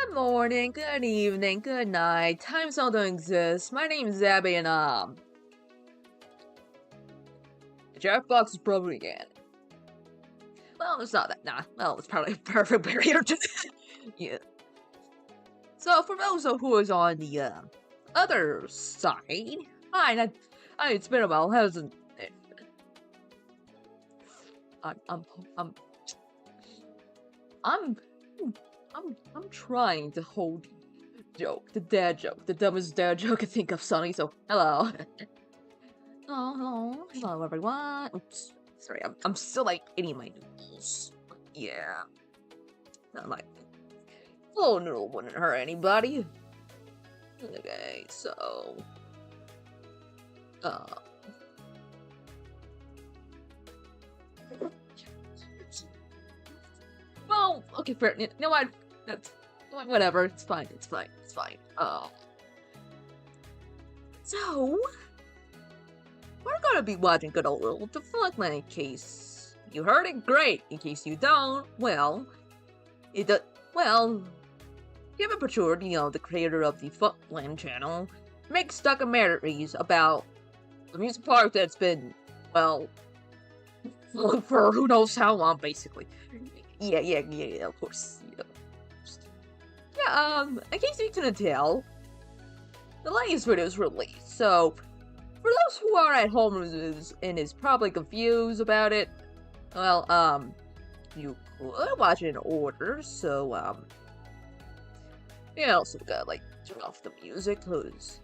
Good morning, good evening, good night. Time zone don't exist. My name's Xabby and Jack Box is probably again. Well, it's not that. Nah. Well, it's probably a perfect barrier to. Yeah. So for those who is on the other side, hi. It's been a while, hasn't it? I'm trying to hold joke, the dad joke, the dumbest dad joke I think of, Sonny. So hello. Hello everyone. Oops, sorry, I'm still like eating my noodles. Yeah, I'm like, oh, noodle wouldn't hurt anybody. Okay, so, well, okay, fair. You know what? That's whatever. It's fine. It's fine. It's fine. So we're gonna be watching good old Deflunctland. In case you heard it, great. In case you don't, well, Kevin Pritchard, the creator of the Deflunctland channel, makes documentaries about the music park that's been, well, for who knows how long, basically. Yeah, of course. Yeah, in case you couldn't tell, the latest video is released, so for those who are at home and is probably confused about it, well, you could watch it in order, so, you also gotta, like, turn off the music, cause,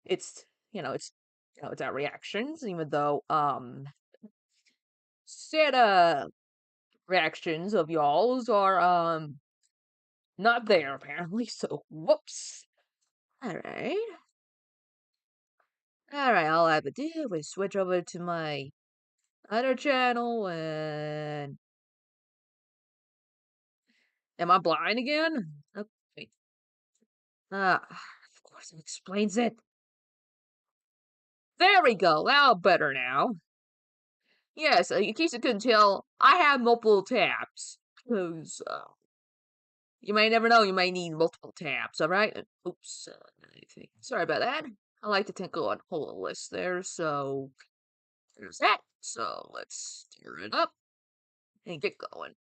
it's our reactions, even though, said, reactions of y'all's are, not there, apparently, so, whoops. Alright, all I have to do is switch over to my other channel, and... Am I blind again? Okay. Of course it explains it. There we go, now better now. Yes, in case you couldn't tell, I have multiple tabs, because, you may never know, you may need multiple tabs, alright? Oops, sorry about that. I like to tinkle on whole list there, so there's that. So let's tear it up and get going.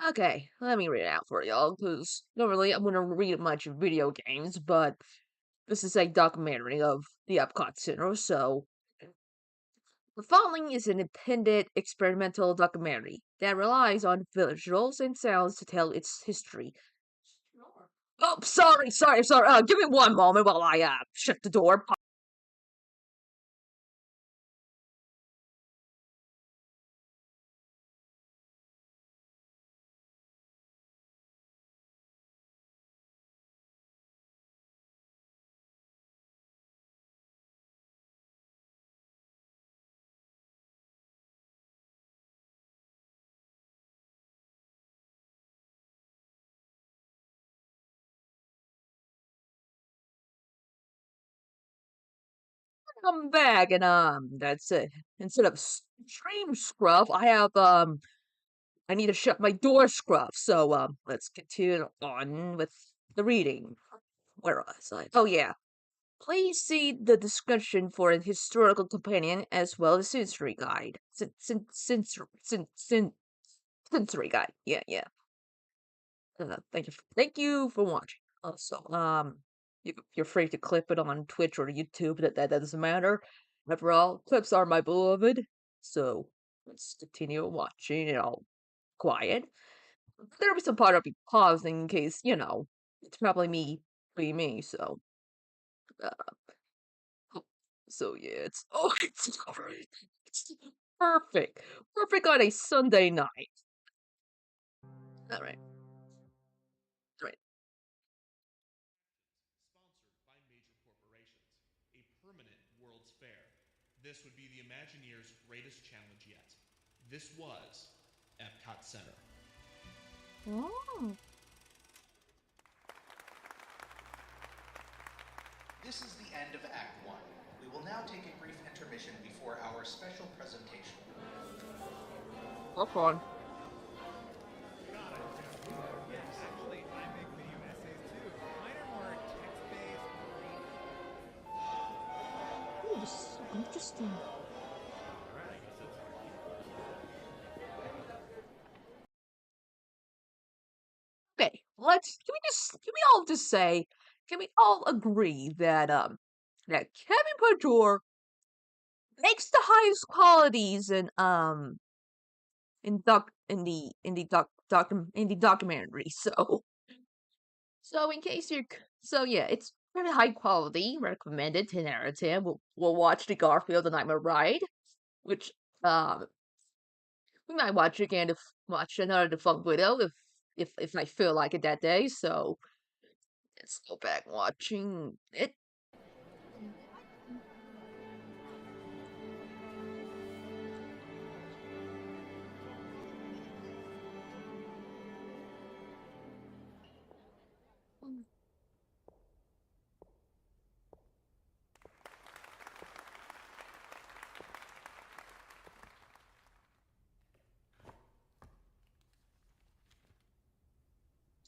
Okay, let me read it out for y'all, because normally I'm gonna read much video games, but this is a documentary of the Epcot Center, so the following is an independent experimental documentary that relies on visuals and sounds to tell its history. Oh, sorry. Give me one moment while I shut the door. I'm back, and that's it. Instead of stream scruff, I have I need to shut my door scruff. So let's continue on with the reading. Where was I? Oh yeah. Please see the description for a historical companion as well as sensory guide. Sensory guide. Yeah. Thank you for watching. Also, you're free to clip it on Twitch or YouTube. That doesn't matter. After all, clips are my beloved. So let's continue watching it all quiet. There'll be some part I'll be pausing in case, it's probably me being me, so uh, yeah, it's great. It's perfect. Perfect on a Sunday night. Alright. Right. Sponsored by major corporations, a permanent World's Fair. This would be the Imagineers' greatest challenge yet. This was Epcot Center. Oh. end of Act 1. We will now take a brief intermission before our special presentation. Have fun. Actually, I make video essays too. Mine are more text-based. Ooh, this is so interesting. Okay, can we all agree that Kevin Pajor makes the highest qualities in the documentary. So in case so yeah, it's very high quality, recommended 10 out of 10. We'll watch the Garfield and I'm a Ride, which we might watch another Defunct Widow if I feel like it that day. So let's go back watching it.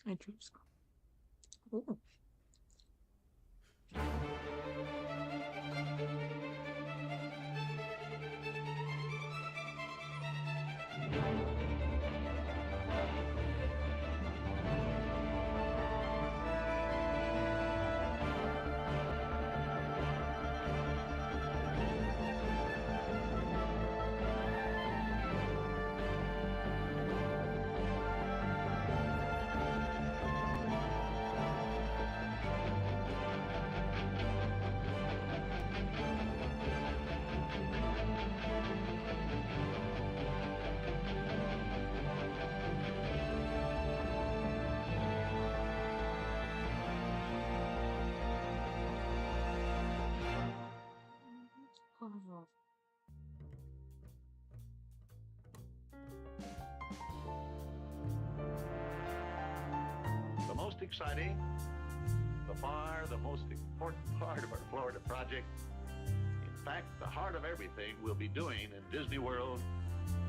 I dreams. Ooh. Oh. The most exciting, the most important part of our Florida project, in fact, the heart of everything we'll be doing in Disney World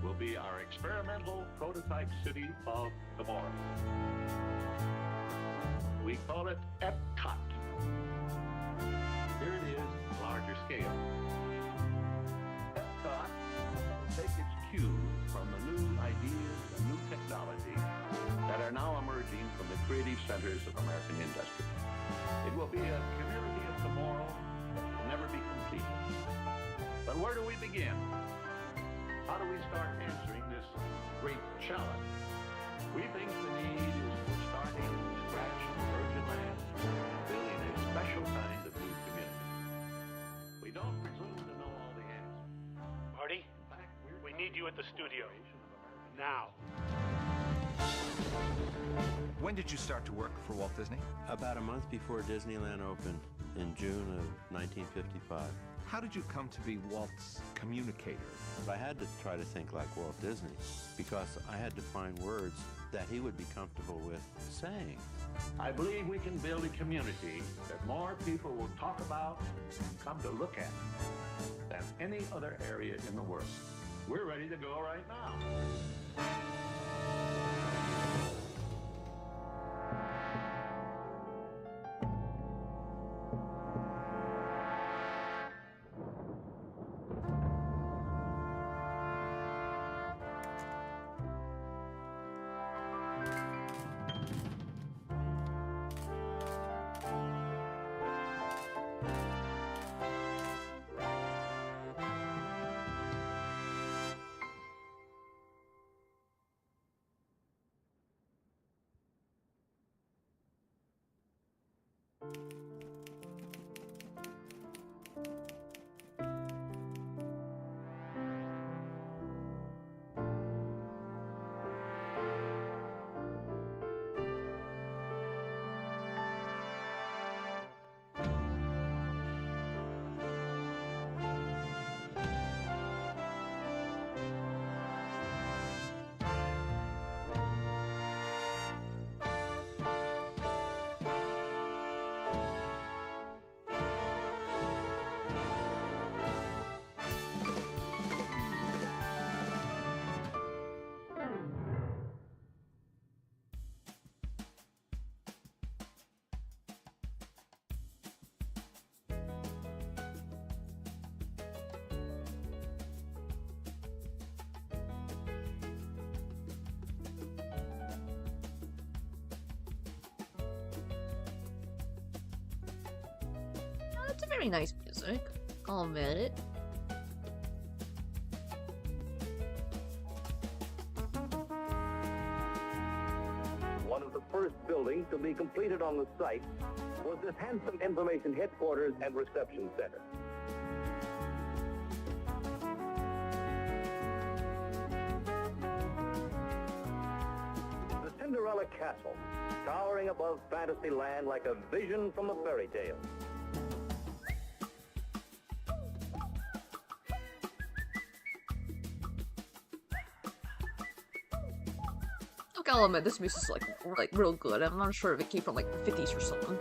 will be our experimental prototype city of tomorrow. We call it Epcot. Here it is, larger scale. Epcot will take its cue from the new ideas and new technology that are now emerging from the creative centers of American industry. It will be a community of tomorrow that will never be completed. But where do we begin? How do we start answering this great challenge? We think the need is for starting from scratch in virgin land and building a special kind of new community. We don't presume to know all the answers. Marty, In fact, we need you at the studio. Now. When did you start to work for Walt Disney? About a month before Disneyland opened in June of 1955. How did you come to be Walt's communicator? I had to try to think like Walt Disney because I had to find words that he would be comfortable with saying. I believe we can build a community that more people will talk about and come to look at than any other area in the world. We're ready to go right now. very nice music. I'll admit it. One of the first buildings to be completed on the site was this handsome information headquarters and reception center. The Cinderella Castle, towering above Fantasyland like a vision from a fairy tale. Look, I'll admit, this music's like real good. I'm not sure if it came from like the 50s or something.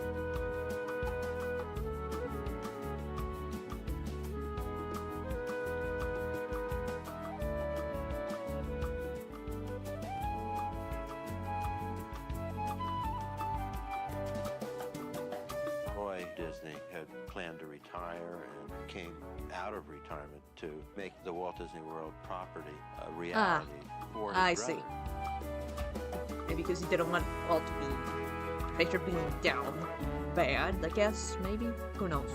Roy Disney had planned to retire and came out of retirement to make the Walt Disney World property a reality for his I brother. see. Maybe because he didn't want Walt to be picture being down bad, I guess, maybe? Who knows?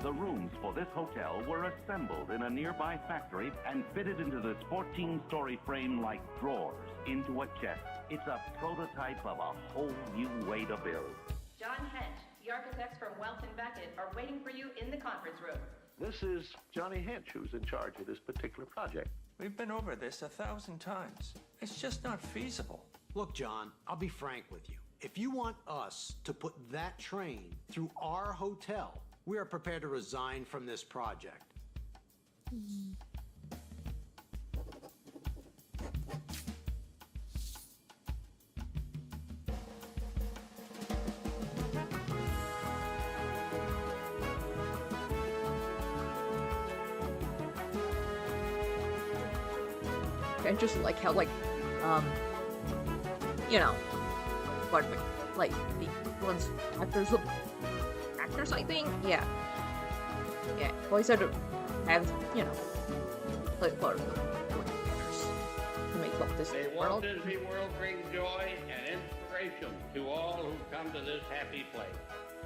The rooms for this hotel were assembled in a nearby factory and fitted into this 14-story frame like drawers into a chest. It's a prototype of a whole new way to build. John Hent, the architects from Welton Beckett are waiting for you in the conference room. This is Johnny Hinch, who's in charge of this particular project. We've been over this 1,000 times. It's just not feasible. Look, John, I'll be frank with you. If you want us to put that train through our hotel, we are prepared to resign from this project. I just like how, you know, pardon me, like, the ones, actors, I think? Yeah. Yeah, boys had to have, you know, play part of the actors to make Walt Disney May World. Walt Disney World bring joy and inspiration to all who come to this happy place.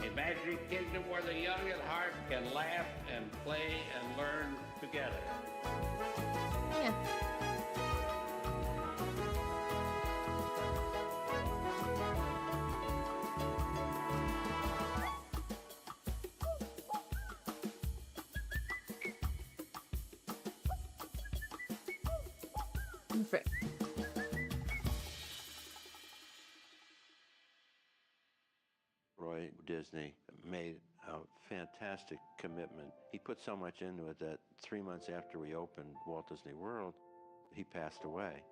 A magic kingdom where the young at heart can laugh and play and learn together. Yeah. Perfect. Roy Disney made a fantastic commitment. He put so much into it that 3 months after we opened Walt Disney World, he passed away.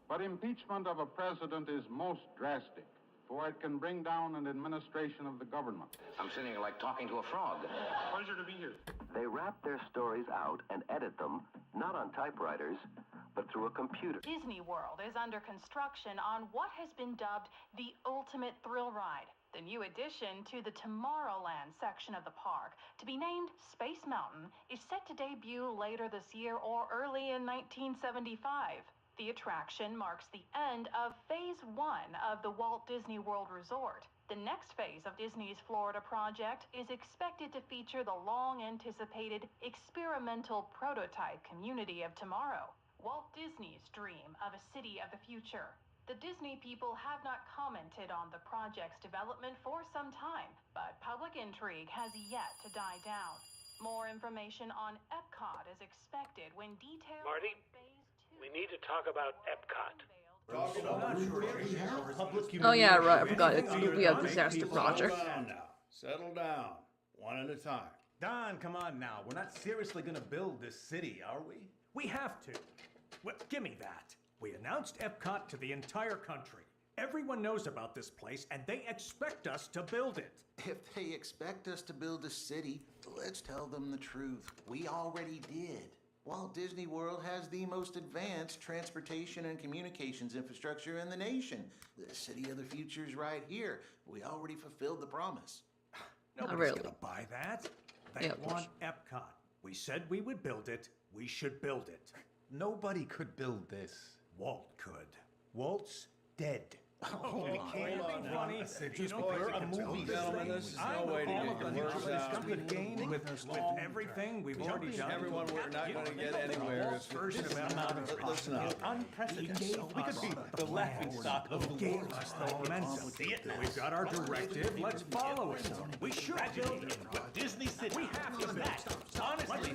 But impeachment of a president is most drastic, for it can bring down an administration of the government. I'm sitting here like talking to a frog. Pleasure to be here. They wrap their stories out and edit them, not on typewriters, but through a computer. Disney World is under construction on what has been dubbed the ultimate thrill ride. The new addition to the Tomorrowland section of the park, to be named Space Mountain, is set to debut later this year or early in 1975. The attraction marks the end of Phase 1 of the Walt Disney World Resort. The next phase of Disney's Florida project is expected to feature the long-anticipated experimental prototype community of tomorrow, Walt Disney's dream of a city of the future. The Disney people have not commented on the project's development for some time, but public intrigue has yet to die down. More information on Epcot is expected when details Marty, we need to talk about Epcot. Oh yeah, right. I forgot. It's we have disaster project. Settle down. One at a time. Don, come on now. We're not seriously gonna build this city, are we? We have to. Well, give me that. We announced Epcot to the entire country. Everyone knows about this place, and they expect us to build it. If they expect us to build a city, let's tell them the truth. We already did. Walt Disney World has the most advanced transportation and communications infrastructure in the nation. The city of the future is right here. We already fulfilled the promise. Nobody's gonna buy that. They want Epcot. We said we would build it. We should build it. Nobody could build this. Walt could. Walt's dead. Oh, we can't be funny. We're a movie. Gentlemen, this is no way to get your words out. With everything we've already done. Everyone, we're not going to get anywhere. Listen up. Unprecedented. We could be the laughing stock of the world. Us the momentum. We've got our directive. Let's follow it. We should build it. Disney City. We have to that. Honestly,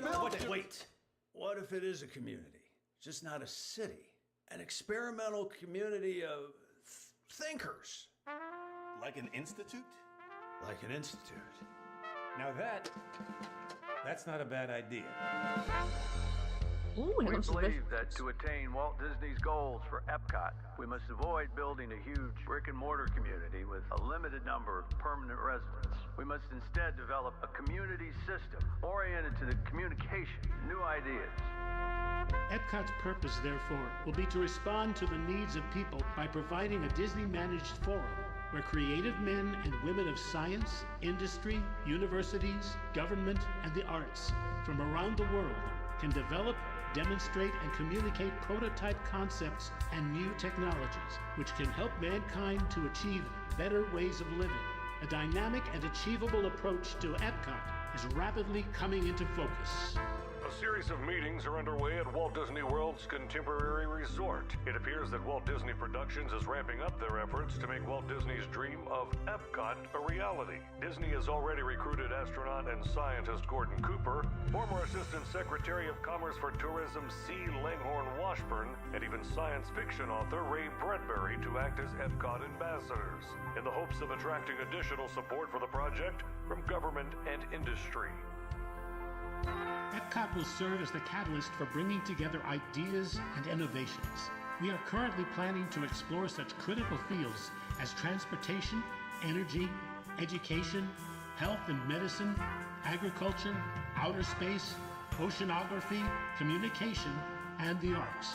Wait. What if it is a community? Just not a city. An experimental community of thinkers. Like an institute? Like an institute. Now that's not a bad idea. Ooh, we believe that to attain Walt Disney's goals for Epcot, we must avoid building a huge brick-and-mortar community with a limited number of permanent residents. We must instead develop a community system oriented to the communication of new ideas. Epcot's purpose, therefore, will be to respond to the needs of people by providing a Disney-managed forum where creative men and women of science, industry, universities, government, and the arts from around the world can develop, demonstrate, and communicate prototype concepts and new technologies which can help mankind to achieve better ways of living. A dynamic and achievable approach to Epcot is rapidly coming into focus. A series of meetings are underway at Walt Disney World's Contemporary Resort. It appears that Walt Disney Productions is ramping up their efforts to make Walt Disney's dream of Epcot a reality. Disney has already recruited astronaut and scientist Gordon Cooper, former Assistant Secretary of Commerce for Tourism C. Langhorne Washburn, and even science fiction author Ray Bradbury to act as Epcot ambassadors, in the hopes of attracting additional support for the project from government and industry. Epcot will serve as the catalyst for bringing together ideas and innovations. We are currently planning to explore such critical fields as transportation, energy, education, health and medicine, agriculture, outer space, oceanography, communication, and the arts.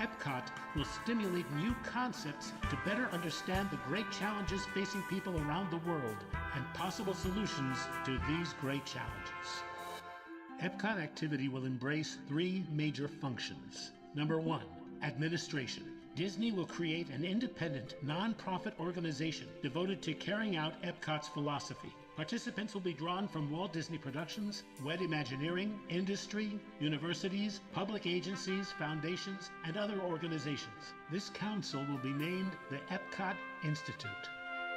Epcot will stimulate new concepts to better understand the great challenges facing people around the world and possible solutions to these great challenges. Epcot activity will embrace three major functions. Number one, administration. Disney will create an independent, non-profit organization devoted to carrying out Epcot's philosophy. Participants will be drawn from Walt Disney Productions, Wed Imagineering, industry, universities, public agencies, foundations, and other organizations. This council will be named the Epcot Institute.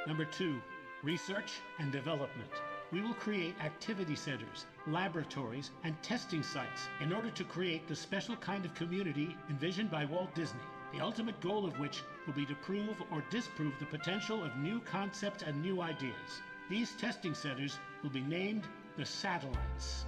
Number two, research and development. We will create activity centers, laboratories, and testing sites in order to create the special kind of community envisioned by Walt Disney, the ultimate goal of which will be to prove or disprove the potential of new concepts and new ideas. These testing centers will be named the satellites.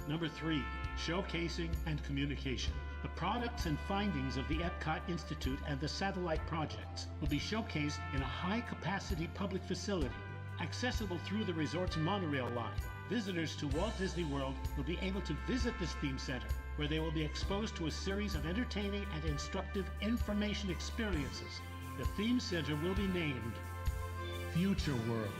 Number three, showcasing and communication. The products and findings of the Epcot Institute and the satellite projects will be showcased in a high-capacity public facility accessible through the resort's monorail line. Visitors to Walt Disney World will be able to visit this theme center, where they will be exposed to a series of entertaining and instructive information experiences. The theme center will be named Future World.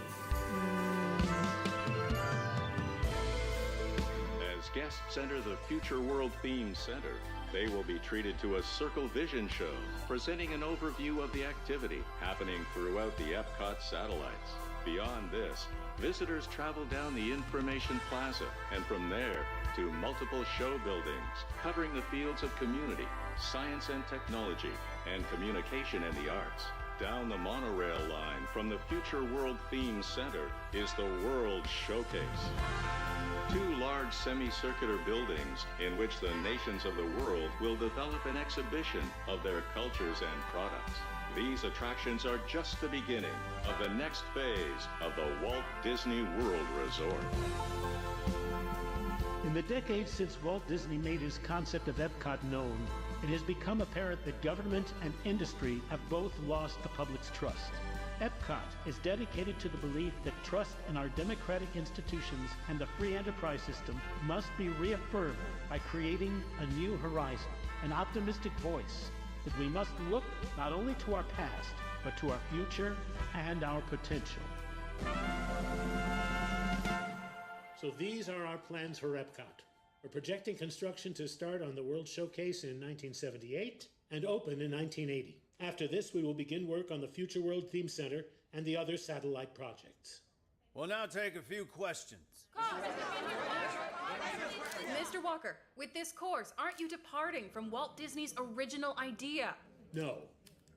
As guests enter the Future World Theme Center, they will be treated to a Circle Vision show, presenting an overview of the activity happening throughout the Epcot satellites. Beyond this, visitors travel down the Information Plaza and from there to multiple show buildings covering the fields of community, science and technology, and communication and the arts. Down the monorail line from the Future World Theme Center is the World Showcase. 2 large semicircular buildings in which the nations of the world will develop an exhibition of their cultures and products. These attractions are just the beginning of the next phase of the Walt Disney World Resort. In the decades since Walt Disney made his concept of Epcot known, it has become apparent that government and industry have both lost the public's trust. Epcot is dedicated to the belief that trust in our democratic institutions and the free enterprise system must be reaffirmed by creating a new horizon, an optimistic voice, that we must look not only to our past, but to our future and our potential. So these are our plans for Epcot. We're projecting construction to start on the World Showcase in 1978 and open in 1980. After this, we will begin work on the Future World Theme Center and the other satellite projects. We'll now take a few questions. Mr. Walker, with this course, aren't you departing from Walt Disney's original idea? No.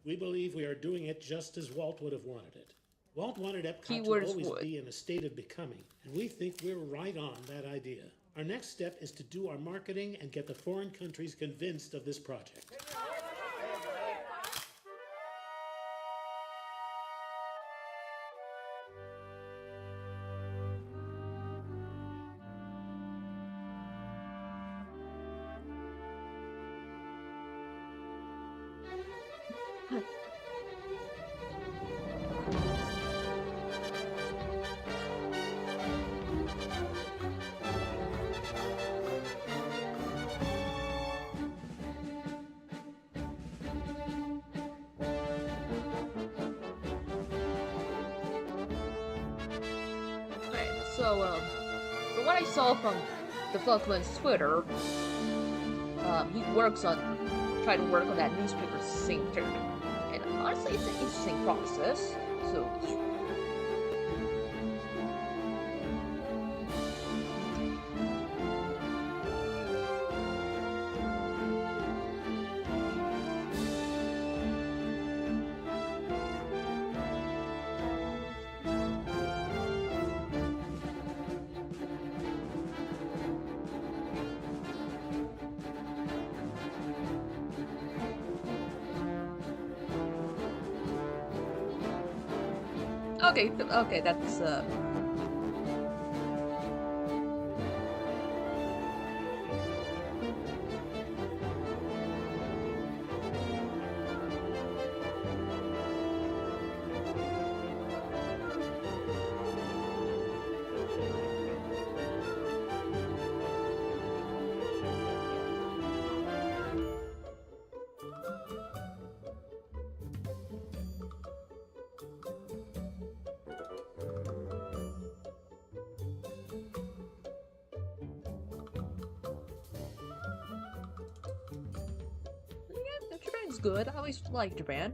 We believe we are doing it just as Walt would have wanted it. Walt wanted Epcot to always be in a state of becoming, and we think we're right on that idea. Our next step is to do our marketing and get the foreign countries convinced of this project. So, from what I saw from Deflunctland's Twitter, he works on trying to work on that newspaper sync, and honestly, it's an interesting process. So. Okay, that's Japan's good. I always liked Japan.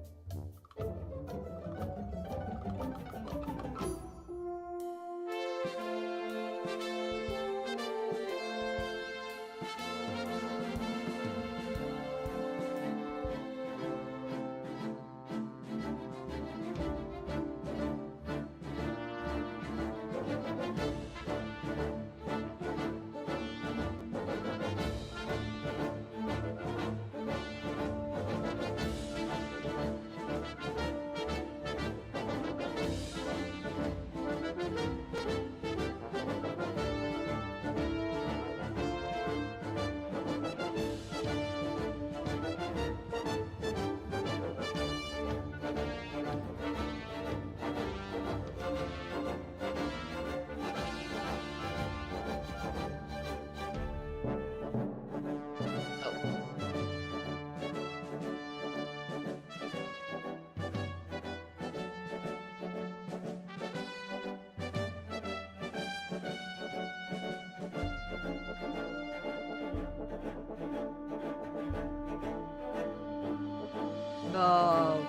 No.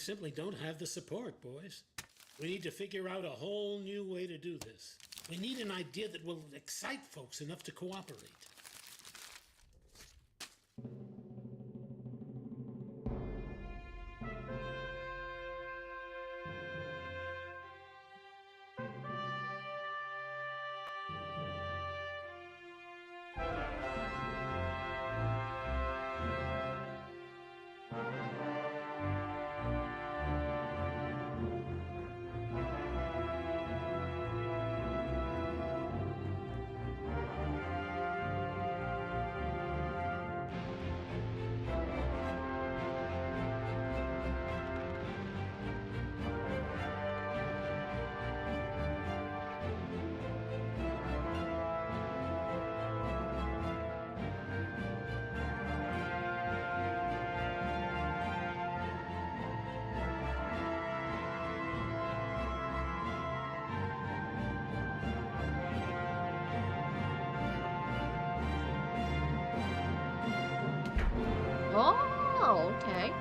simply don't have the support, boys. We need to figure out a whole new way to do this. We need an idea that will excite folks enough to cooperate. Oh, okay.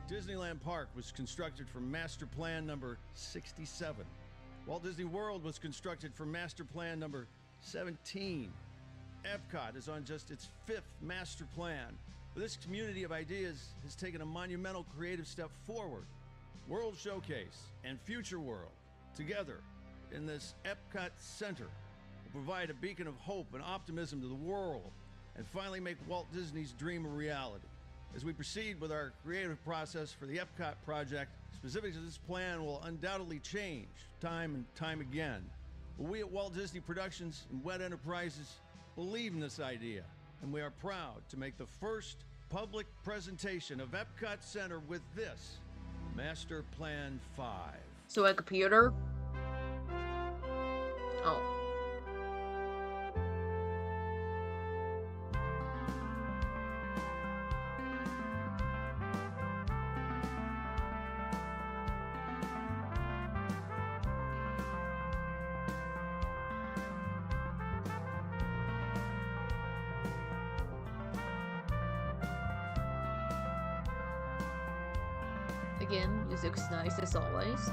Disneyland Park was constructed from Master Plan number 67. Walt Disney World was constructed from Master Plan number 17. Epcot is on just its 5th Master Plan. This community of ideas has taken a monumental creative step forward. World Showcase and Future World, together in this Epcot Center, will provide a beacon of hope and optimism to the world and finally make Walt Disney's dream a reality. As we proceed with our creative process for the Epcot project, specifics of this plan will undoubtedly change time and time again. But we at Walt Disney Productions and WED Enterprises believe in this idea, and we are proud to make the first public presentation of Epcot Center with this Master Plan 5. So a computer? Oh. Again, music's nice as always.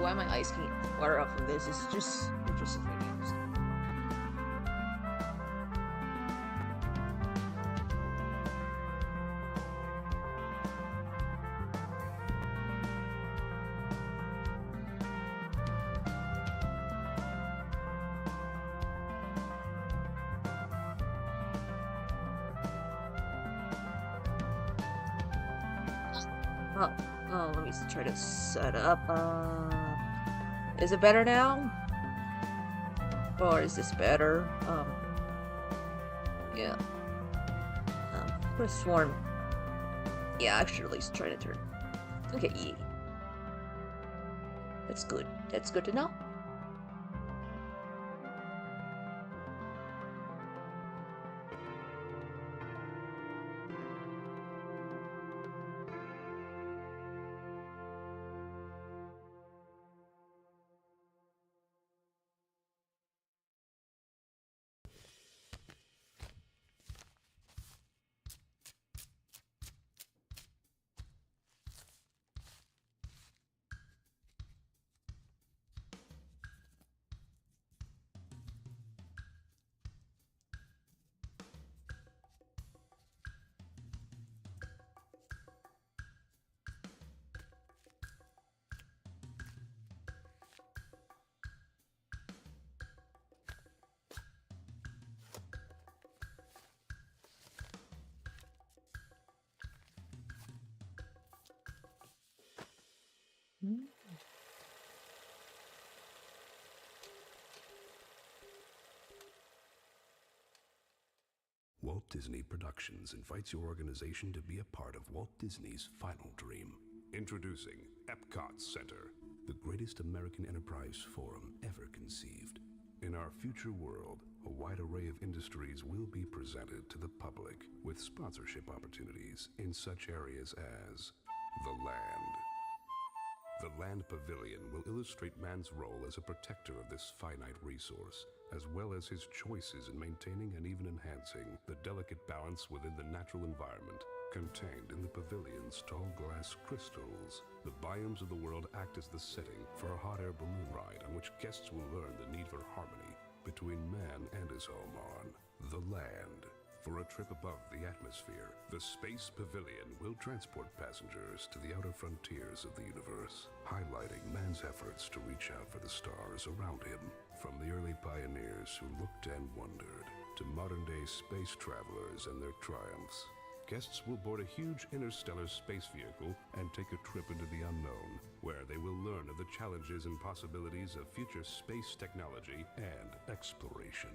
Why my eyes can't water off of this? It's just videos. Oh, let me try to set up. Is it better now? Or is this better? Yeah. Could have sworn. Yeah, actually, at least try to turn. Okay, yeah. That's good. That's good to know. Walt Disney Productions invites your organization to be a part of Walt Disney's final dream. Introducing Epcot Center, the greatest American enterprise forum ever conceived. In our future world, a wide array of industries will be presented to the public with sponsorship opportunities in such areas as the land. The Land Pavilion will illustrate man's role as a protector of this finite resource, as well as his choices in maintaining and even enhancing the delicate balance within the natural environment. Contained in the pavilion's tall glass crystals, the biomes of the world act as the setting for a hot air balloon ride on which guests will learn the need for harmony between man and his home on the land. For a trip above the atmosphere, the Space Pavilion will transport passengers to the outer frontiers of the universe, highlighting man's efforts to reach out for the stars around him. From the early pioneers who looked and wondered, to modern-day space travelers and their triumphs, guests will board a huge interstellar space vehicle and take a trip into the unknown, where they will learn of the challenges and possibilities of future space technology and exploration.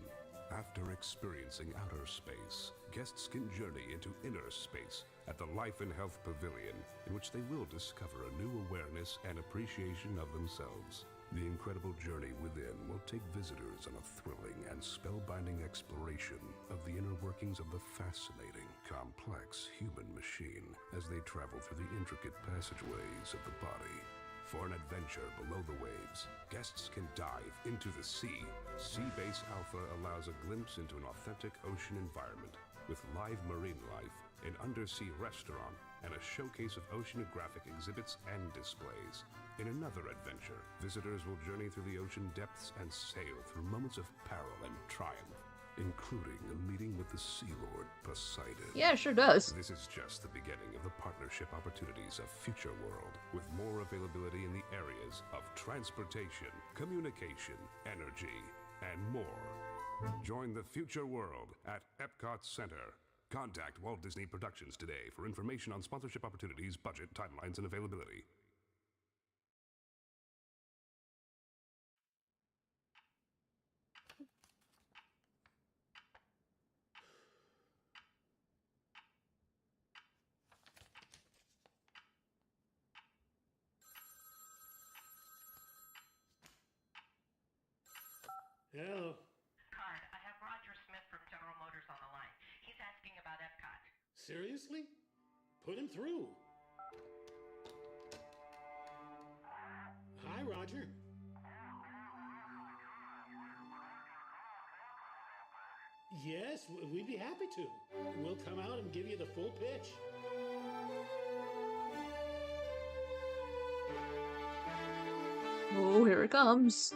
After experiencing outer space, guests can journey into inner space at the Life and Health Pavilion, in which they will discover a new awareness and appreciation of themselves. The incredible journey within will take visitors on a thrilling and spellbinding exploration of the inner workings of the fascinating, complex human machine as they travel through the intricate passageways of the body. For an adventure below the waves, guests can dive into the sea. Seabase Alpha allows a glimpse into an authentic ocean environment with live marine life, an undersea restaurant, and a showcase of oceanographic exhibits and displays. In another adventure, visitors will journey through the ocean depths and sail through moments of peril and triumph, including a meeting with the Sea Lord Poseidon. Yeah, it sure does. This is just the beginning of the partnership opportunities of Future World, with more availability in the areas of transportation, communication, energy, and more. Join the Future World at Epcot Center. Contact Walt Disney Productions today for information on sponsorship opportunities, budget, timelines, and availability. Hello. Card, I have Roger Smith from General Motors on the line. He's asking about Epcot. Seriously? Put him through. Hi, Roger. Yes, we'd be happy to. We'll come out and give you the full pitch. Oh, here it comes.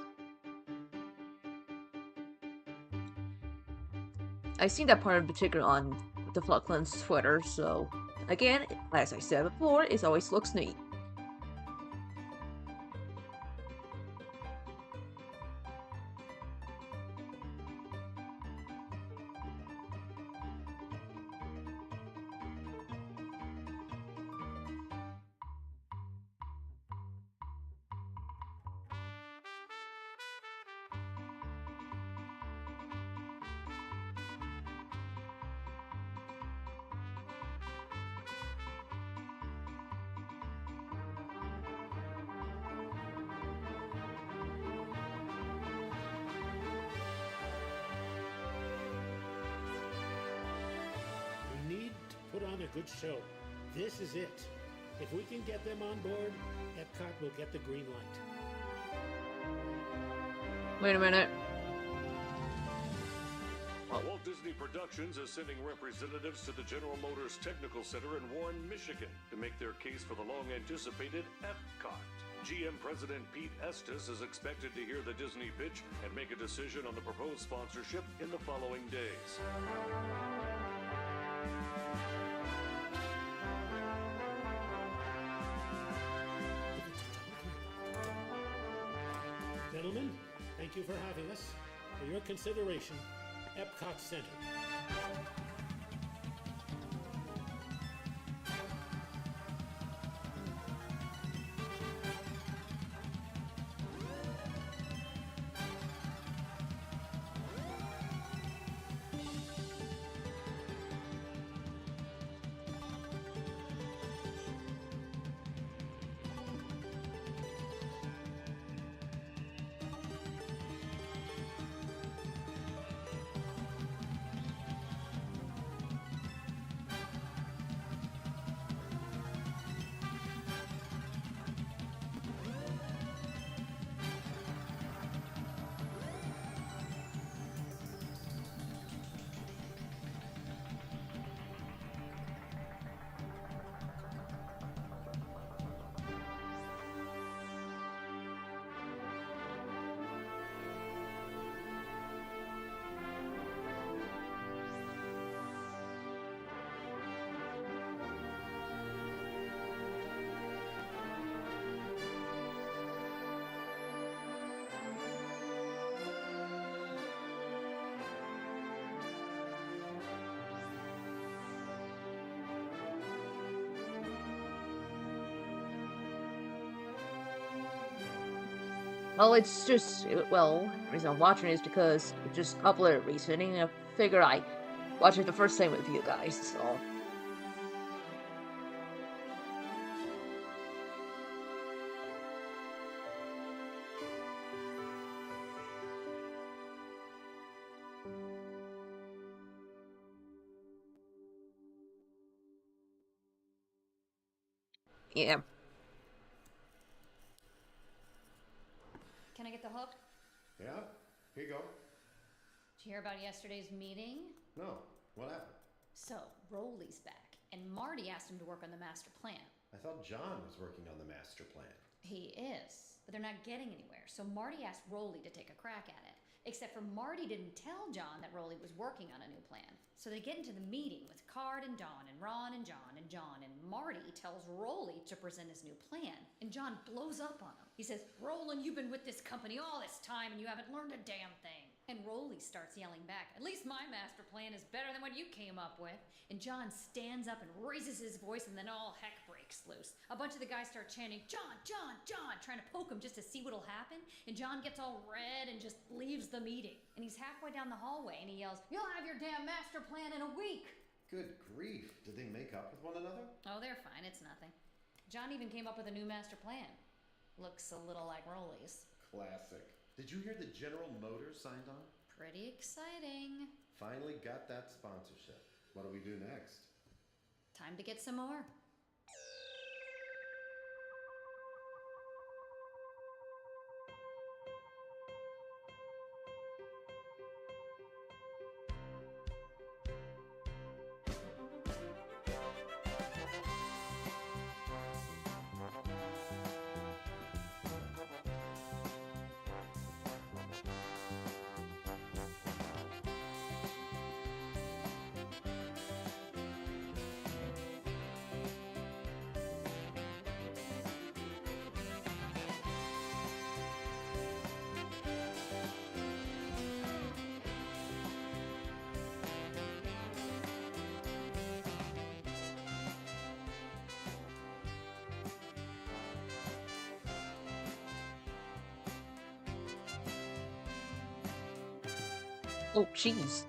I've seen that part in particular on Deflunctland's Twitter, so again, as I said before, it always looks neat. Put on a good show. This is it. If we can get them on board, Epcot will get the green light. Wait a minute. Walt Disney Productions is sending representatives to the General Motors Technical Center in Warren, Michigan to make their case for the long-anticipated Epcot. GM President Pete Estes is expected to hear the Disney pitch and make a decision on the proposed sponsorship in the following days. Gentlemen, thank you for having us. For your consideration, Epcot Center. Well, it's just, well, the reason I'm watching it is because it just uploaded recently, and I figure I watch it the first time with you guys, so. Yeah. Can I get the hook? Yeah? Here you go. Did you hear about yesterday's meeting? No. What happened? So, Rolly's back, and Marty asked him to work on the master plan. I thought John was working on the master plan. He is, but they're not getting anywhere, so Marty asked Rolly to take a crack at it. Except for Marty didn't tell John that Rolly was working on a new plan. So they get into the meeting with Card and Dawn and Ron and John, and Marty tells Rolly to present his new plan, and John blows up on him. He says, "Roland, you've been with this company all this time and you haven't learned a damn thing." And Rolly starts yelling back, "At least my master plan is better than what you came up with." And John stands up and raises his voice, and then all heck breaks loose. A bunch of the guys start chanting, "John, John, John," trying to poke him just to see what'll happen. And John gets all red and just leaves the meeting. And he's halfway down the hallway and he yells, "You'll have your damn master plan in a week." Good grief. Did they make up with one another? Oh, they're fine. It's nothing. John even came up with a new master plan. Looks a little like Rolly's. Classic. Did you hear that General Motors signed on? Pretty exciting. Finally got that sponsorship. What do we do next? Time to get some more. Oh, jeez.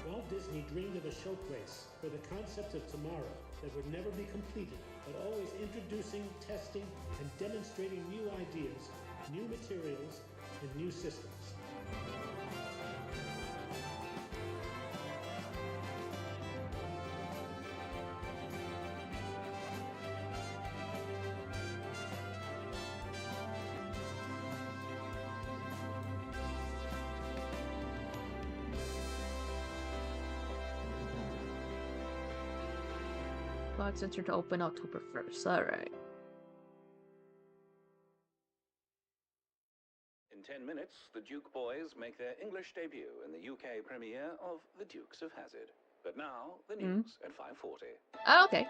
Walt Disney dreamed of a showplace for the concepts of tomorrow that would never be completed, but always introducing, testing, and demonstrating new ideas, new materials, and new systems. Clock Center to open October 1st. Alright. In 10 minutes, the Duke boys make their English debut in the UK premiere of The Dukes of Hazzard. But now, the news at 5:40. Oh, okay.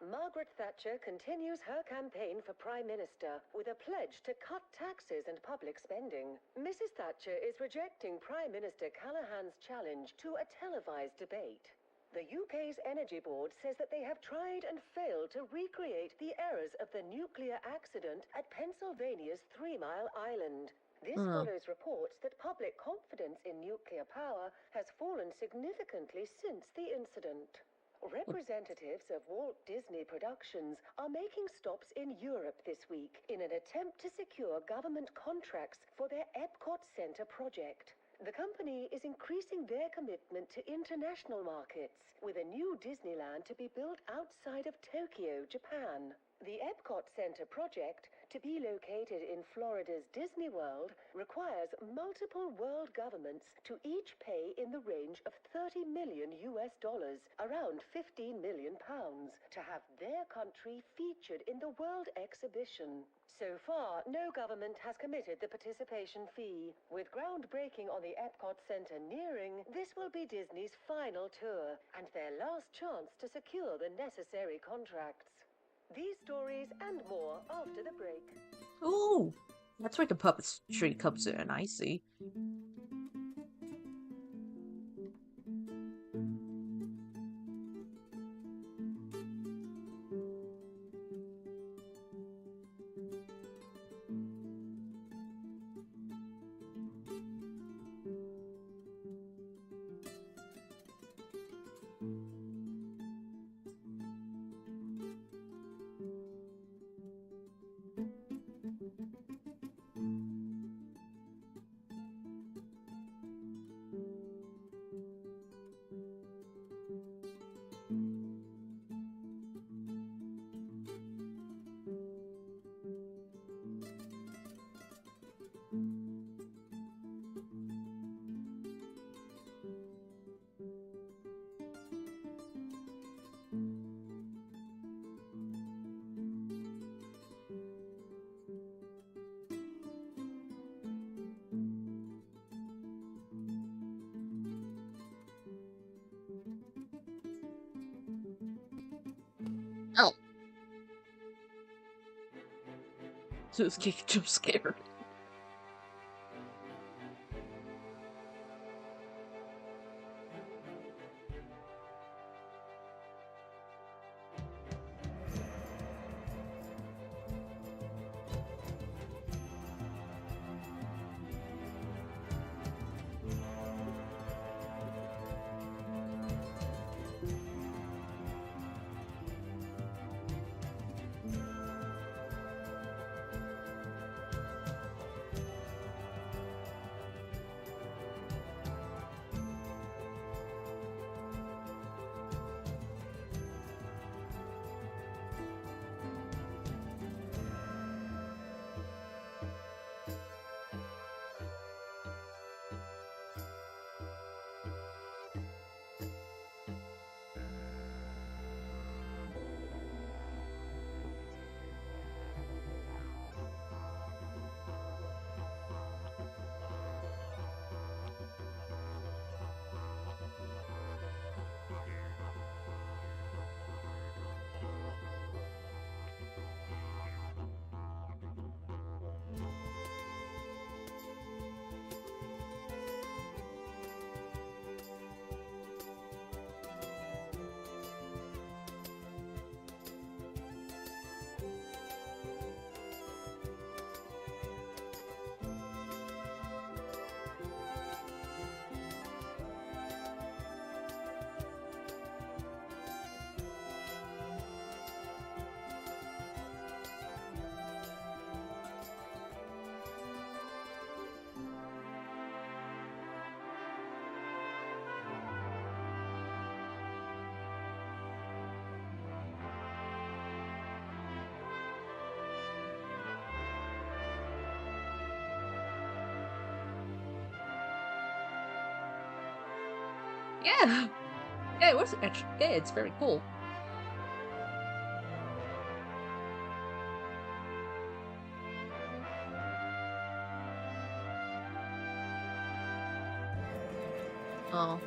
Margaret Thatcher continues her campaign for Prime Minister with a pledge to cut taxes and public spending. Mrs. Thatcher is rejecting Prime Minister Callaghan's challenge to a televised debate. The UK's Energy Board says that they have tried and failed to recreate the errors of the nuclear accident at Pennsylvania's 3 Mile Island. This follows reports that public confidence in nuclear power has fallen significantly since the incident. Representatives of Walt Disney Productions are making stops in Europe this week in an attempt to secure government contracts for their Epcot Center project. The company is increasing their commitment to international markets, with a new Disneyland to be built outside of Tokyo, Japan. The Epcot Center project, to be located in Florida's Disney World, requires multiple world governments to each pay in the range of $30 million, around £15 million, to have their country featured in the World Exhibition. So far, no government has committed the participation fee. With groundbreaking on the Epcot Center nearing, this will be Disney's final tour and their last chance to secure the necessary contracts. These stories and more after the break. Ooh, that's where the puppetry comes in, I see. Oh. So it's getting too scared. Yeah, yeah, it was actually, yeah, it's very cool. Oh.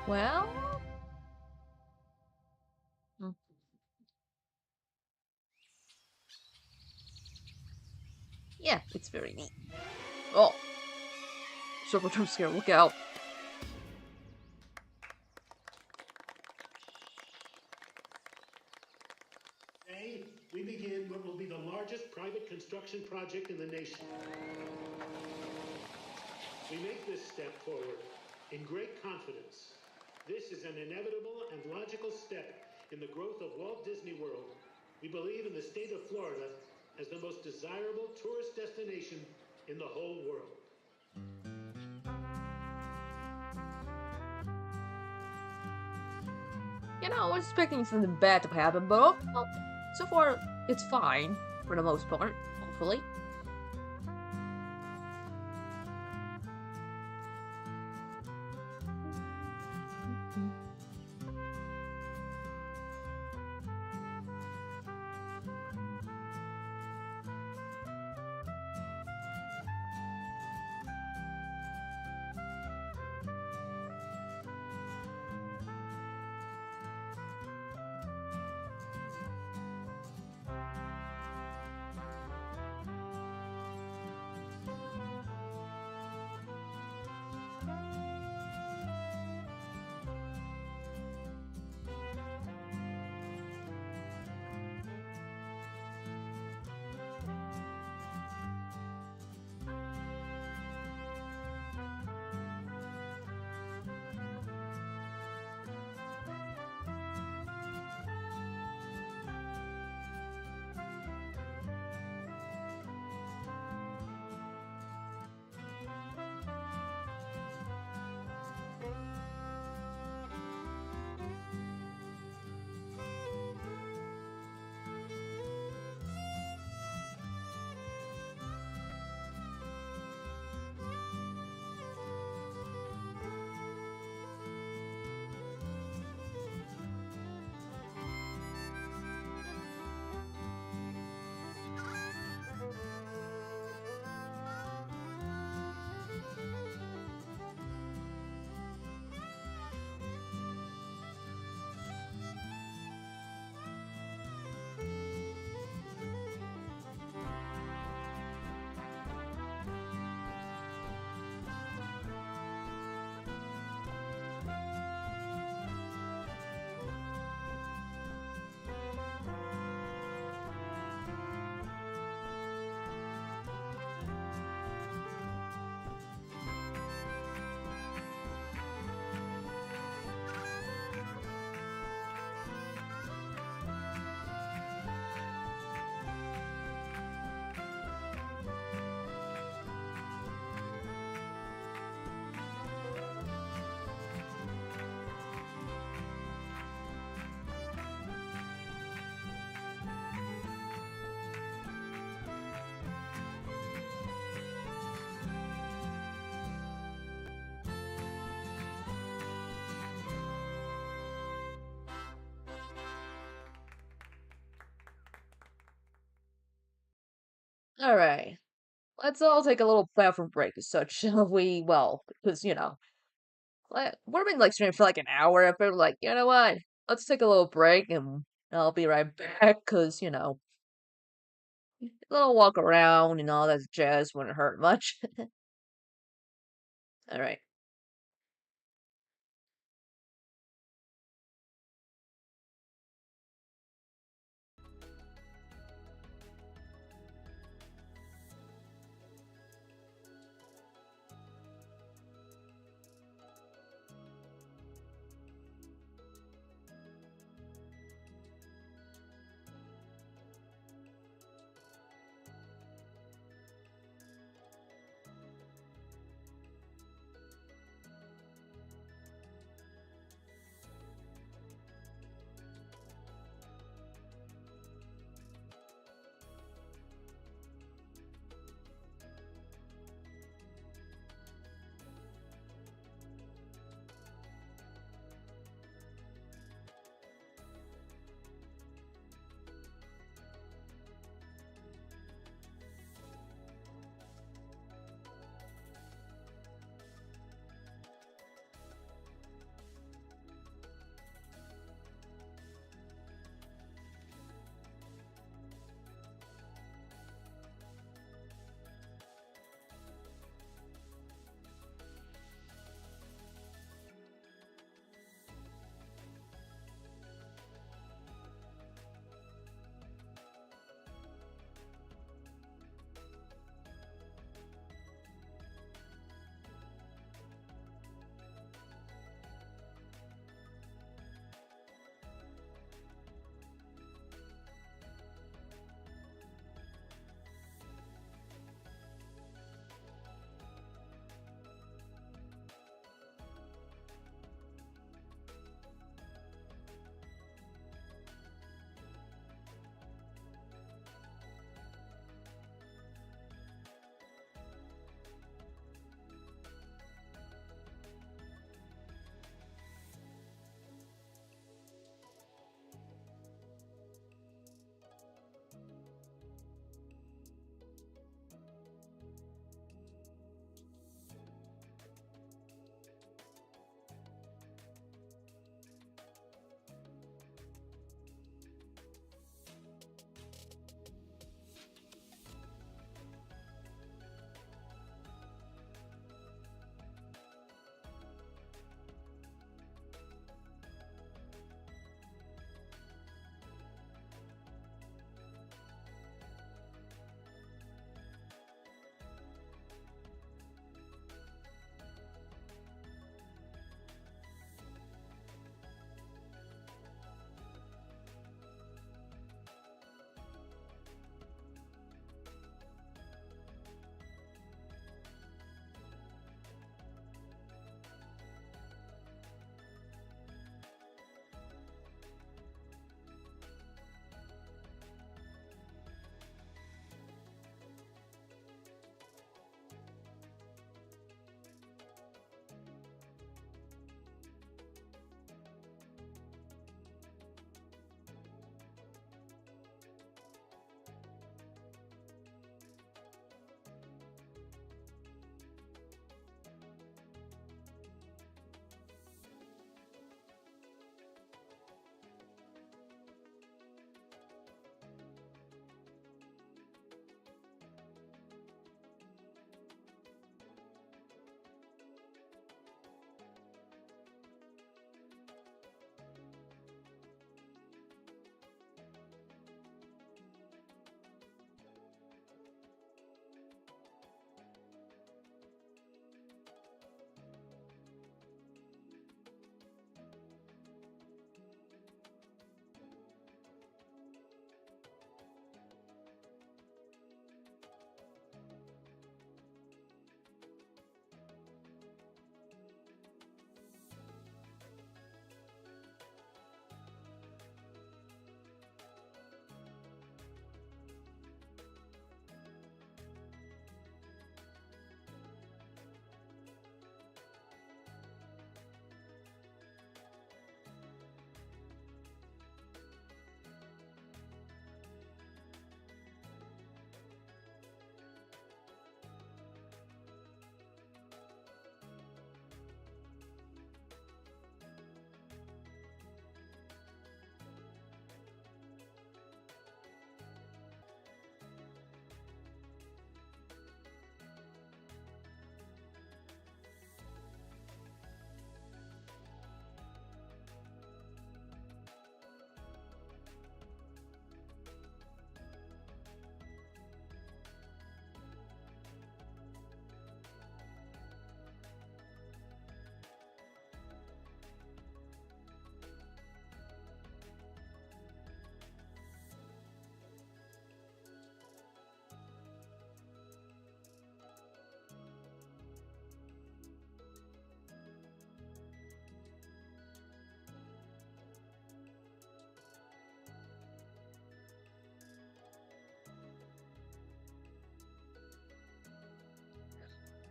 Well... Hmm. Yeah, it's very neat. Oh! Super jump scare, look out. Today, we begin what will be the largest private construction project in the nation. We make this step forward in great confidence. This is an inevitable and logical step in the growth of Walt Disney World. We believe in the state of Florida as the most desirable tourist destination in the whole world. You know, I was expecting something bad to happen, but well, so far, it's fine, for the most part, hopefully. Alright. Let's all take a little bathroom break as such, shall we? Well, because, you know, we've been like streaming for like an hour, and we're like, you know what? Let's take a little break, and I'll be right back, because, you know, a little walk around and all that jazz wouldn't hurt much. Alright.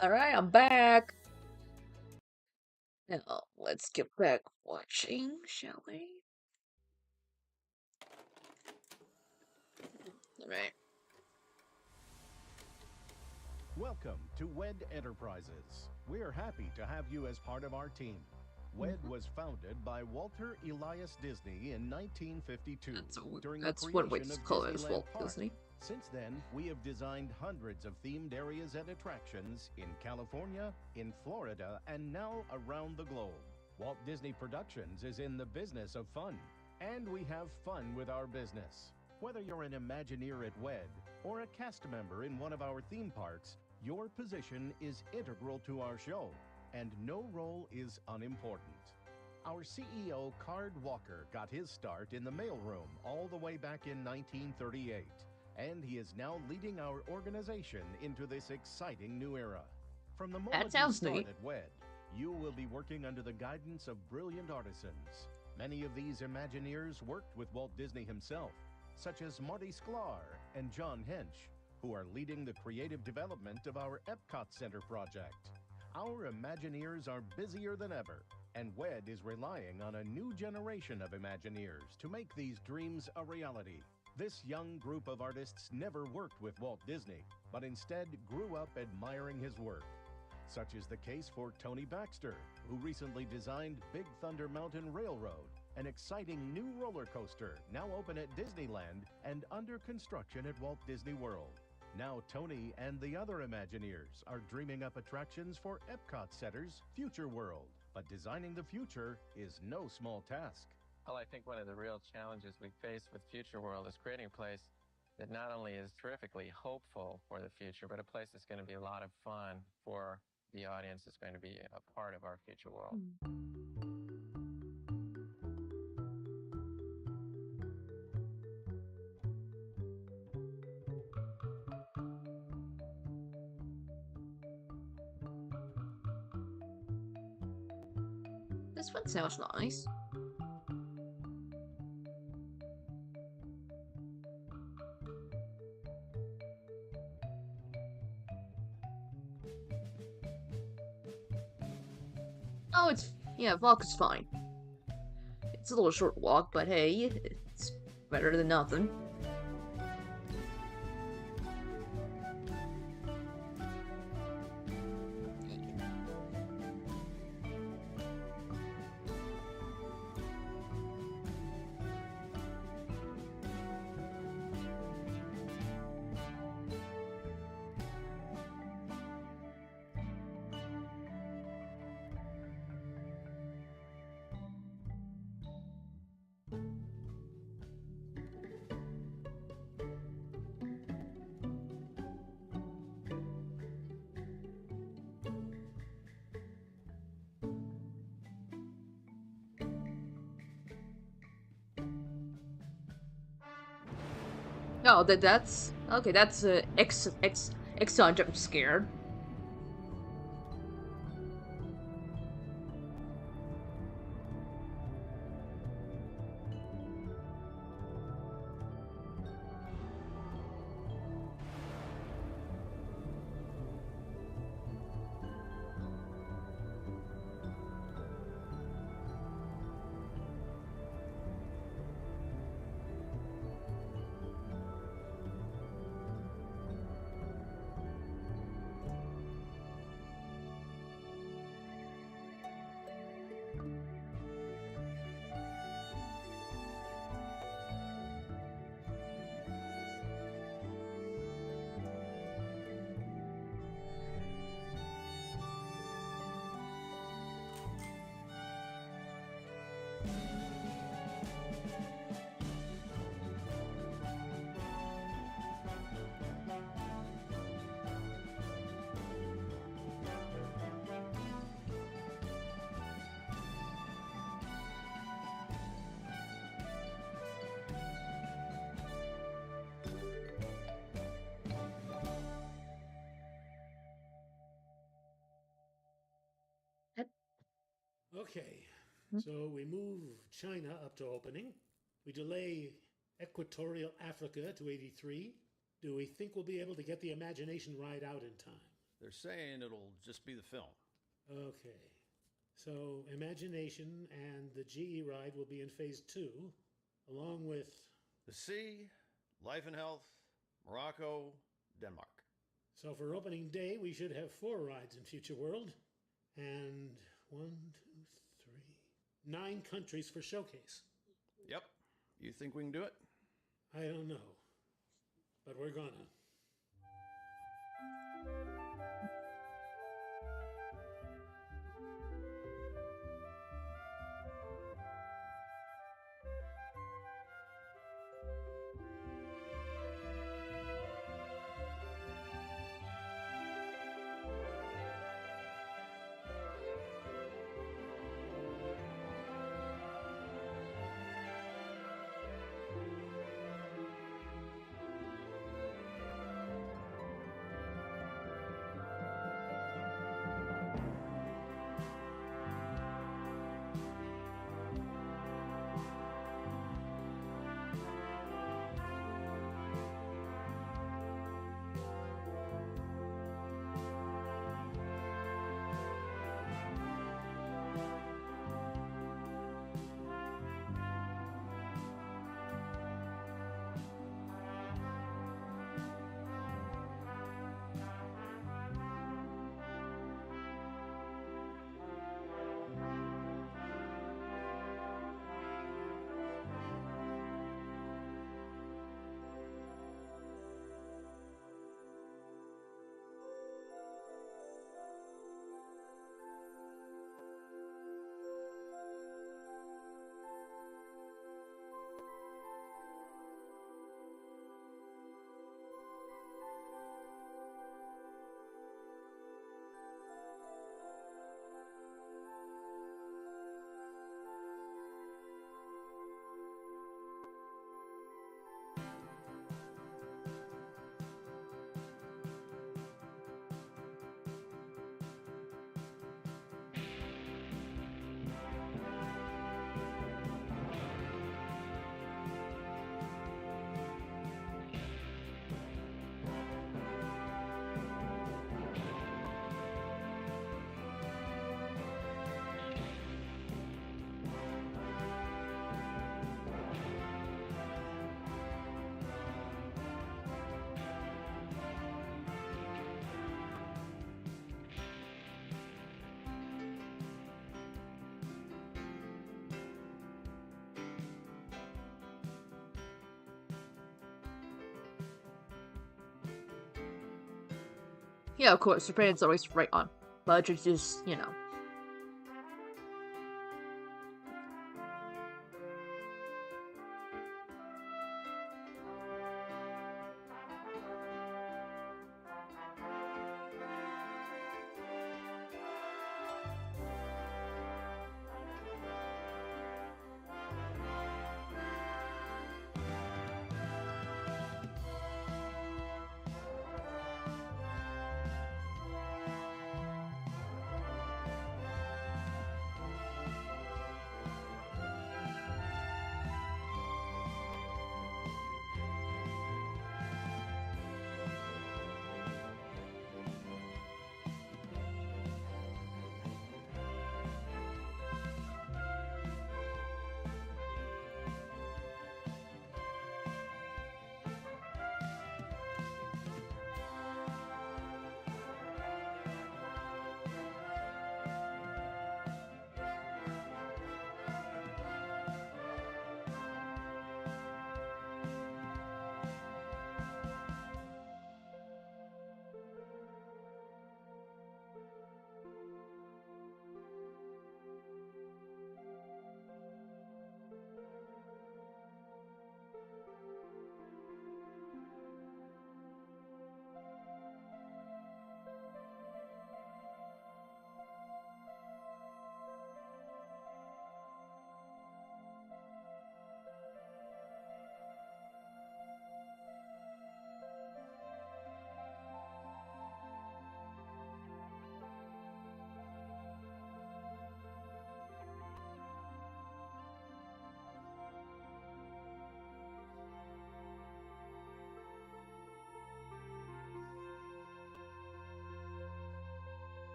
Alright, I'm back. Now, let's get back watching, shall we? Alright. Welcome to WED Enterprises. We're happy to have you as part of our team. WED was founded by Walter Elias Disney in 1952 during the one way creation to of call it, is Disneyland Walt Park. Disney. Since then, we have designed hundreds of themed areas and attractions in California, in Florida, and now around the globe. Walt Disney Productions is in the business of fun, and we have fun with our business. Whether you're an Imagineer at WED or a cast member in one of our theme parks, your position is integral to our show, and no role is unimportant. Our CEO, Card Walker, got his start in the mailroom all the way back in 1938, and he is now leading our organization into this exciting new era. From the moment you start at WED, you will be working under the guidance of brilliant artisans. Many of these Imagineers worked with Walt Disney himself, such as Marty Sklar and John Hench, who are leading the creative development of our Epcot Center project. Our Imagineers are busier than ever, and WED is relying on a new generation of Imagineers to make these dreams a reality. This young group of artists never worked with Walt Disney, but instead grew up admiring his work. Such is the case for Tony Baxter, who recently designed Big Thunder Mountain Railroad, an exciting new roller coaster now open at Disneyland and under construction at Walt Disney World. Now Tony and the other Imagineers are dreaming up attractions for Epcot Center's Future World. But designing the future is no small task. Well, I think one of the real challenges we face with Future World is creating a place that not only is terrifically hopeful for the future, but a place that's going to be a lot of fun for the audience that's going to be a part of our future world. This one sounds nice. Oh, yeah, walk is fine. It's a little short walk, but hey, it's better than nothing. Oh, that's okay. That's Exxon jump scared. Okay, so we move China up to opening. We delay Equatorial Africa to 83. Do we think we'll be able to get the Imagination ride out in time? They're saying it'll just be the film. Okay. So, Imagination and the GE ride will be in phase 2, along with the sea, life and health, Morocco, Denmark. So for opening day, we should have 4 rides in Future World. And 1, 2, 3, 9 countries for showcase. Yep. You think we can do it? I don't know. But we're gonna. Yeah, of course, Japan's always right on budget, just, you know.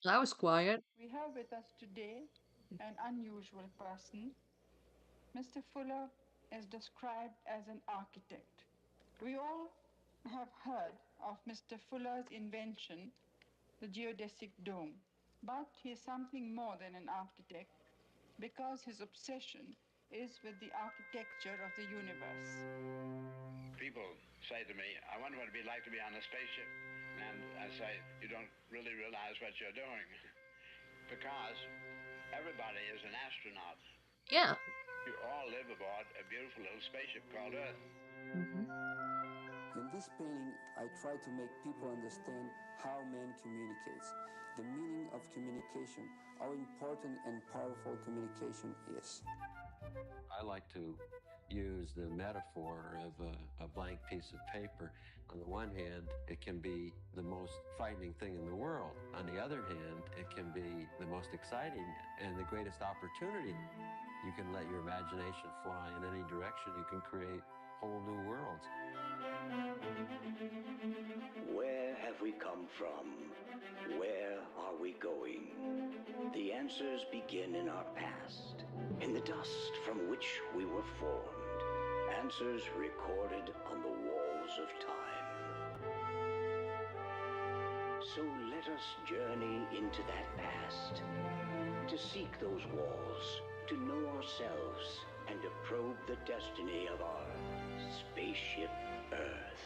That was quiet. We have with us today an unusual person. Mr. Fuller is described as an architect. We all have heard of Mr. Fuller's invention, the geodesic dome. But he is something more than an architect because his obsession is with the architecture of the universe. People say to me, I wonder what it'd be like to be on a spaceship. And I say, you don't really realize what you're doing. Because everybody is an astronaut. Yeah. You all live aboard a beautiful little spaceship called Earth. In this painting, I try to make people understand how man communicates, the meaning of communication, how important and powerful communication is. I like to use the metaphor of a blank piece of paper. On the one hand, it can be the most frightening thing in the world. On the other hand, it can be the most exciting and the greatest opportunity. You can let your imagination fly in any direction. You can create whole new worlds. Where have we come from? Where are we going? The answers begin in our past, in the dust from which we were formed. Answers recorded on the walls of time. So let us journey into that past, to seek those walls, to know ourselves, and to probe the destiny of our spaceship Earth.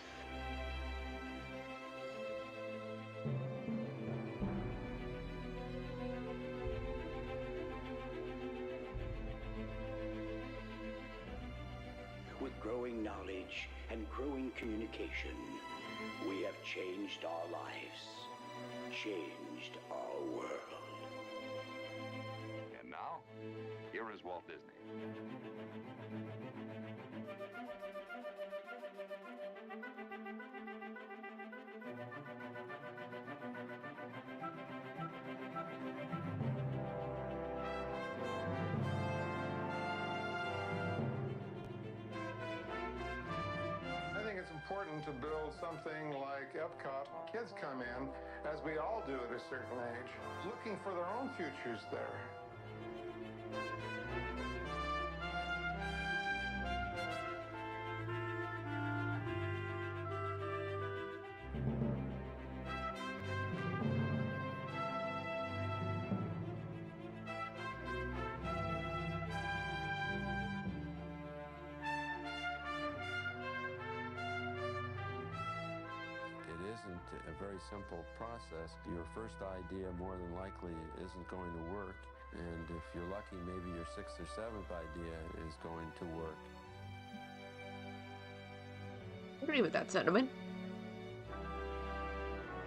With growing knowledge and growing communication, we have changed our lives, changed our world. And now, here is Walt Disney. I think it's important to build something like Epcot. Kids come in, as we all do at a certain age, looking for their own futures there. It isn't a very simple process. Your first idea more than likely isn't going to work. And if you're lucky, maybe your sixth or seventh idea is going to work. I agree with that sentiment.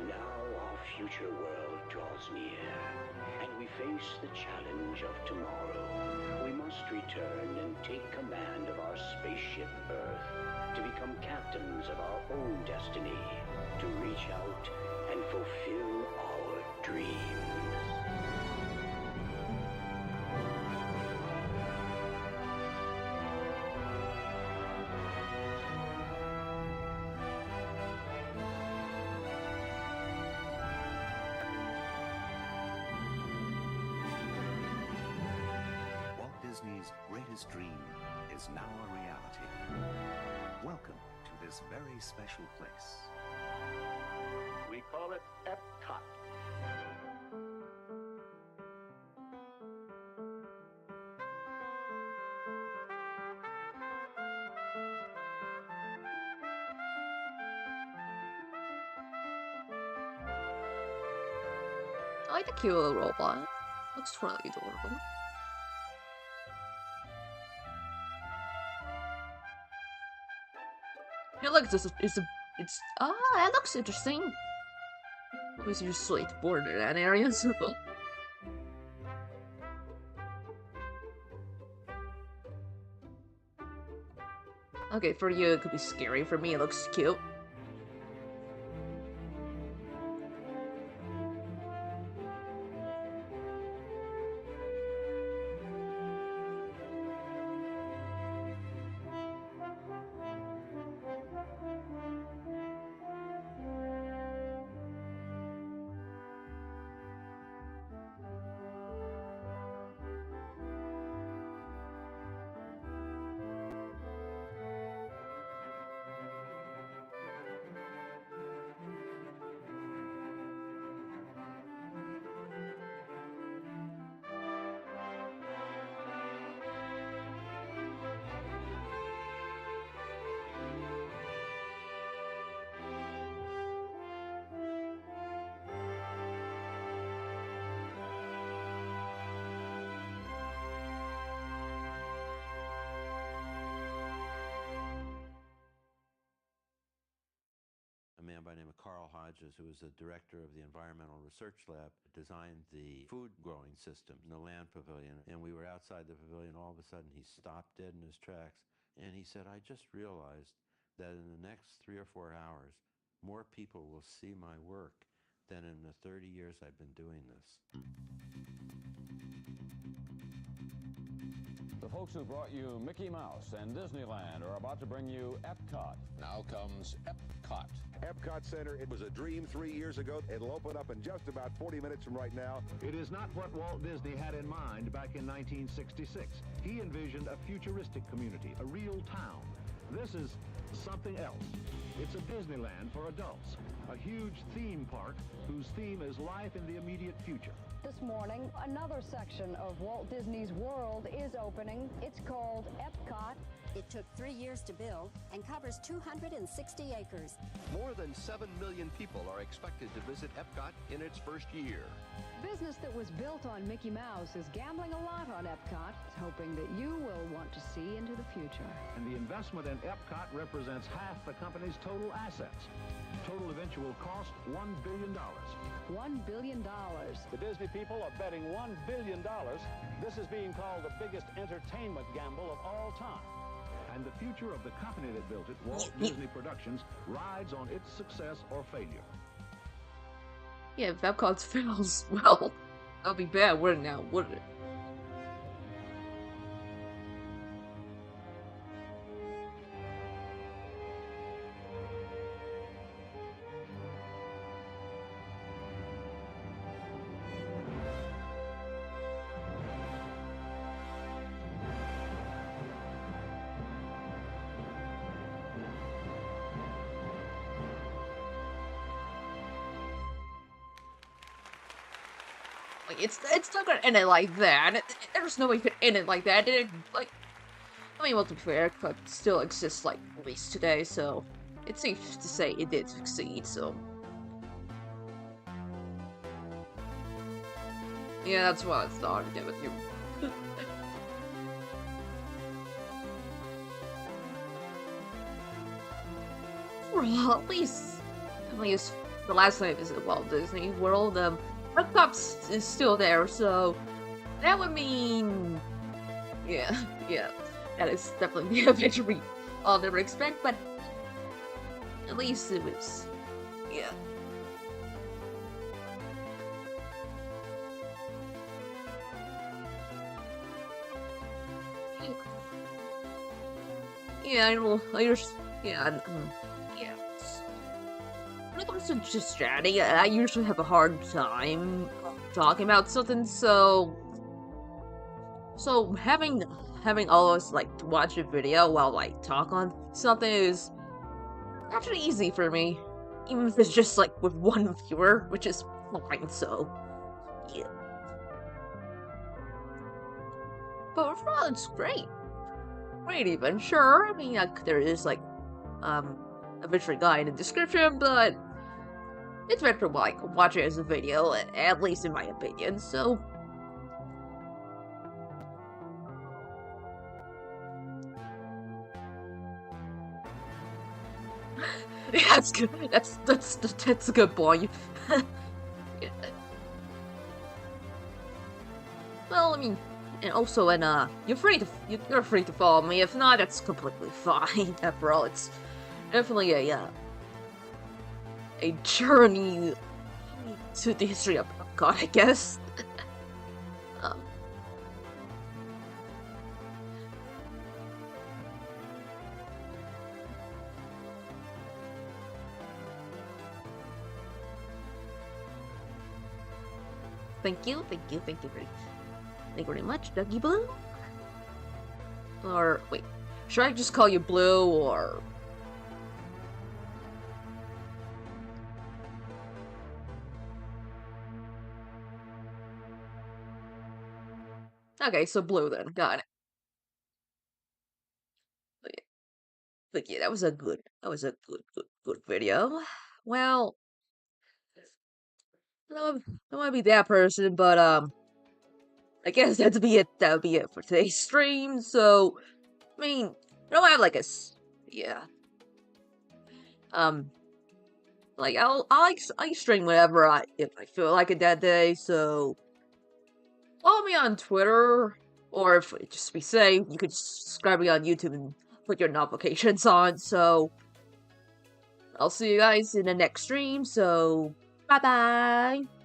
Now our future world draws near, and we face the challenge of tomorrow. We must return and take command of our spaceship Earth, to become captains of our own destiny, to reach out and fulfill our dreams. Walt Disney's greatest dream is now a reality. Welcome to this very special place. We call it Epcot. I like the cute little robot. Looks totally adorable. It looks that looks interesting. Obviously just sweet border that area. Okay, for you it could be scary. For me it looks cute. man by the name of Carl Hodges, who was the director of the Environmental Research Lab, designed the food growing system in the land pavilion. And we were outside the pavilion. All of a sudden, he stopped dead in his tracks. And he said, I just realized that in the next 3 or 4 hours, more people will see my work than in the 30 years I've been doing this. The folks who brought you Mickey Mouse and Disneyland are about to bring you Epcot. Now comes Epcot. Epcot Center, it was a dream 3 years ago. It'll open up in just about 40 minutes from right now. It is not what Walt Disney had in mind back in 1966. He envisioned a futuristic community, a real town. This is something else. It's a Disneyland for adults, a huge theme park whose theme is life in the immediate future. This morning, another section of Walt Disney's World is opening. It's called Epcot. It took 3 years to build and covers 260 acres. More than 7 million people are expected to visit Epcot in its first year. Business that was built on Mickey Mouse is gambling a lot on Epcot, hoping that you will want to see into the future. And the investment in Epcot represents half the company's total assets. Total eventual cost, $1 billion. $1 billion. The Disney people are betting $1 billion. This is being called the biggest entertainment gamble of all time. And the future of the company that built it, Walt Disney Productions, rides on its success or failure. Yeah, if Epcot fails, well, that'll be bad, wouldn't it? Wouldn't it? It's not gonna end it like that. There's no way it could end it like that. I mean, well, to be fair, Epcot still exists, like, at least today, so it's safe to say it did succeed, so. Yeah, that's what I thought again with you. Well, at least the last time I visited Walt Disney World, Epcot is still there, so that would mean, yeah, that is definitely the adventure we all never expect, but at least it was, yeah. Yeah, I know, yeah. When it comes to just strategy, I usually have a hard time talking about something, so having all of us, like, to watch a video while, like, talk on something is actually easy for me, even if it's just, like, with one viewer, which is fine, so, yeah. But overall, it's great. Great even, sure, I mean, there is, like, adventure guide in the description, but it's better to, like, watch it as a video, at least in my opinion, so. Yeah, that's good. That's a good point. Yeah. Well, I mean, and also, you're free to follow me. If not, that's completely fine. After all, it's definitely a journey to the history of God, I guess. Thank you very much, Dougie Blue. Or wait, should I just call you Blue, or? Okay, so Blue then. Got it. But yeah, that was a good video. Well, I don't want to be that person, but I guess that would be it for today's stream. So, I mean, I don't have like yeah. Like, I stream whenever if I feel like it that day, so follow me on Twitter, or if just be safe, you could subscribe me on YouTube and put your notifications on, so I'll see you guys in the next stream, so bye-bye!